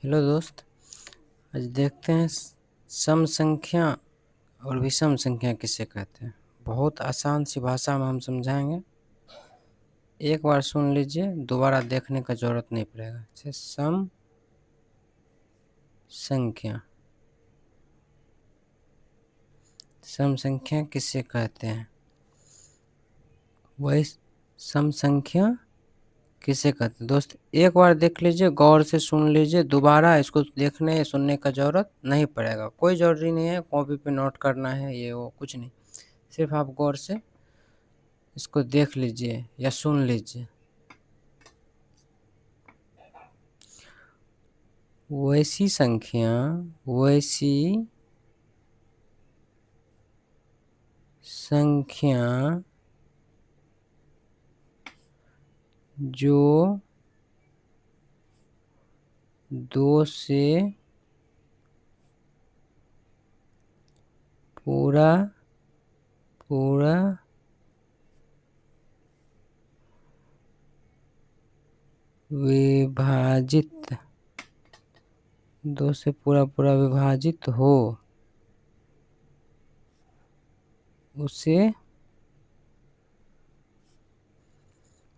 Hello दोस्त। आज देखते हैं सम संख्या और विषम संख्या किसे कहते हैं। बहुत आसान सी भाषा में हम समझाएंगे। एक बार सुन लीजिए, दोबारा देखने का जरूरत नहीं पड़ेगा। जैसे सम संख्या, सम संख्या किसे कहते हैं, वही सम संख्या किसे कहते हैं। दोस्त एक बार देख लीजिए, गौर से सुन लीजिए, दोबारा इसको देखने या सुनने का जरूरत नहीं पड़ेगा। कोई जरूरी नहीं है कॉपी पे नोट करना है, ये वो कुछ नहीं। सिर्फ आप गौर से इसको देख लीजिए या सुन लीजिए। वैसी संख्या, वैसी संख्या जो दो से पूरा पूरा विभाजित, दो से पूरा पूरा विभाजित हो,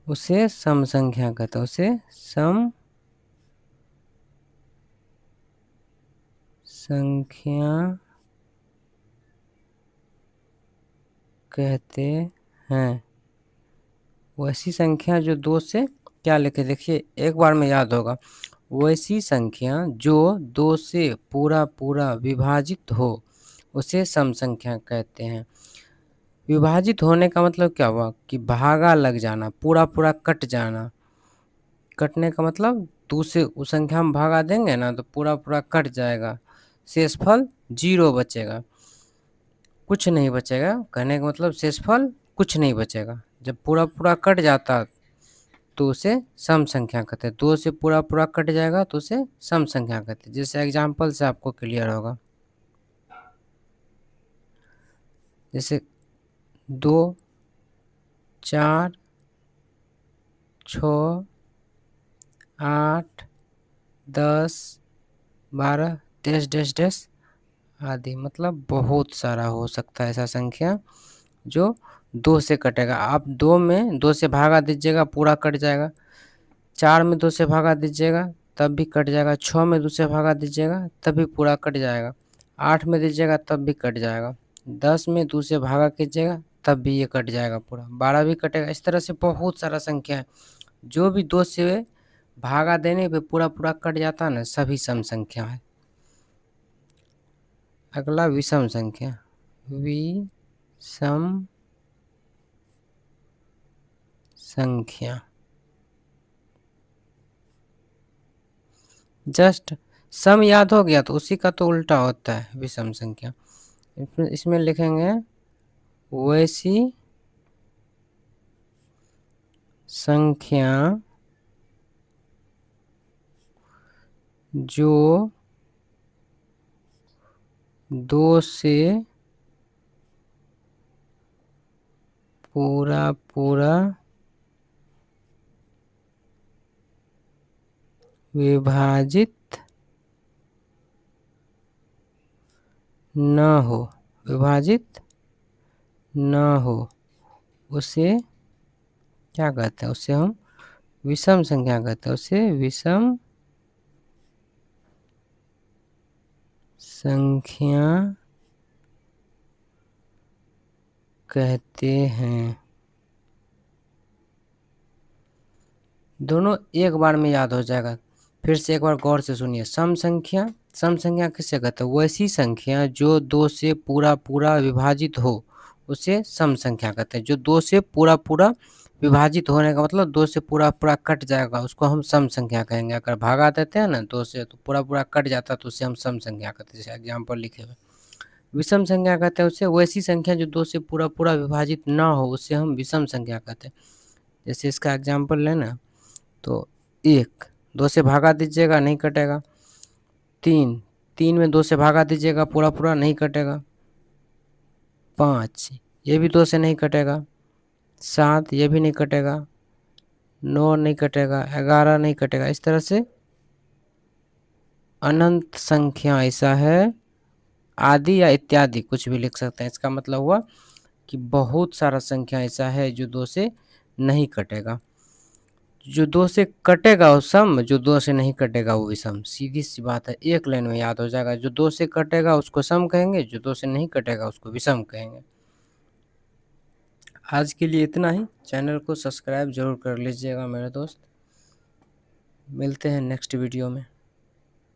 उसे सम संख्या कहते हैं। उसे सम संख्या कहते हैं। वैसी संख्या जो दो से क्या लिखे, देखिए एक बार में याद होगा। वैसी संख्या जो दो से पूरा पूरा विभाजित हो उसे सम संख्या कहते हैं। विभाजित होने का मतलब क्या हुआ कि भागा लग जाना, पूरा पूरा कट जाना। कटने का मतलब दो से उस संख्या में भागा देंगे ना तो पूरा पूरा कट जाएगा, शेषफल 0 बचेगा, कुछ नहीं बचेगा। कहने का मतलब शेषफल कुछ नहीं बचेगा। जब पूरा पूरा कट जाता तो उसे सम संख्या कहते हैं। दो से पूरा पूरा कट जाएगा तो उसे सम संख्या कहते हैं। जैसे एग्जाम्पल से आपको क्लियर होगा। जैसे 2, 4, 6, 8, 10, 12 डैश डैश डैश आदि, मतलब बहुत सारा हो सकता है ऐसा संख्या जो दो से कटेगा। आप दो में दो से भागा दीजिएगा, पूरा कट जाएगा। 4 में 2 से भागा दीजिएगा तब भी कट जाएगा। 6 में 2 से भागा दीजिएगा तब भी पूरा कट जाएगा। 8 में दीजिएगा तब भी कट जाएगा। 10 में 2 से भागा कीजिएगा तब भी ये कट जाएगा पूरा। 12 भी कटेगा। इस तरह से बहुत सारा संख्या है जो भी 2 से भागा देने पे पूरा पूरा कट जाता है ना, सभी सम संख्या है। अगला विषम संख्या। विषम संख्या जस्ट सम याद हो गया तो उसी का तो उल्टा होता है विषम संख्या। इसमें लिखेंगे वैसी संख्या जो दो से पूरा पूरा विभाजित न हो, विभाजित न हो, उसे क्या कहते हैं, उसे हम विषम संख्या कहते हैं। उसे विषम संख्या कहते हैं। दोनों एक बार में याद हो जाएगा। फिर से एक बार गौर से सुनिए। सम संख्या, सम संख्या किसे कहते हैं, वैसी संख्या जो दो से पूरा पूरा विभाजित हो उसे सम संख्या कहते हैं। जो दो से पूरा पूरा विभाजित होने का मतलब दो से पूरा पूरा कट जाएगा, उसको हम सम संख्या कहेंगे। अगर भागा देते हैं ना दो से तो पूरा पूरा कट जाता है तो उसे हम सम संख्या कहते हैं। जैसे एग्जाम्पल लिखे हुए। विषम संख्या कहते हैं उसे वैसी संख्या जो दो से पूरा पूरा विभाजित ना हो, उससे हम विषम संख्या कहते हैं। जैसे इसका एग्जाम्पल लेना तो 1, 2 से भागा दीजिएगा नहीं कटेगा। 3, 3 में 2 से भागा दीजिएगा पूरा पूरा नहीं कटेगा। 5, ये भी 2 से नहीं कटेगा। 7, ये भी नहीं कटेगा। 9 नहीं कटेगा। 11 नहीं कटेगा। इस तरह से अनंत संख्या ऐसा है, आदि या इत्यादि कुछ भी लिख सकते हैं। इसका मतलब हुआ कि बहुत सारा संख्या ऐसा है जो 2 से नहीं कटेगा। जो 2 से कटेगा वो सम, जो 2 से नहीं कटेगा वो विषम। सीधी सी बात है, एक लाइन में याद हो जाएगा। जो 2 से कटेगा उसको सम कहेंगे, जो 2 से नहीं कटेगा उसको विषम कहेंगे। आज के लिए इतना ही। चैनल को सब्सक्राइब जरूर कर लीजिएगा मेरे दोस्त। मिलते हैं नेक्स्ट वीडियो में।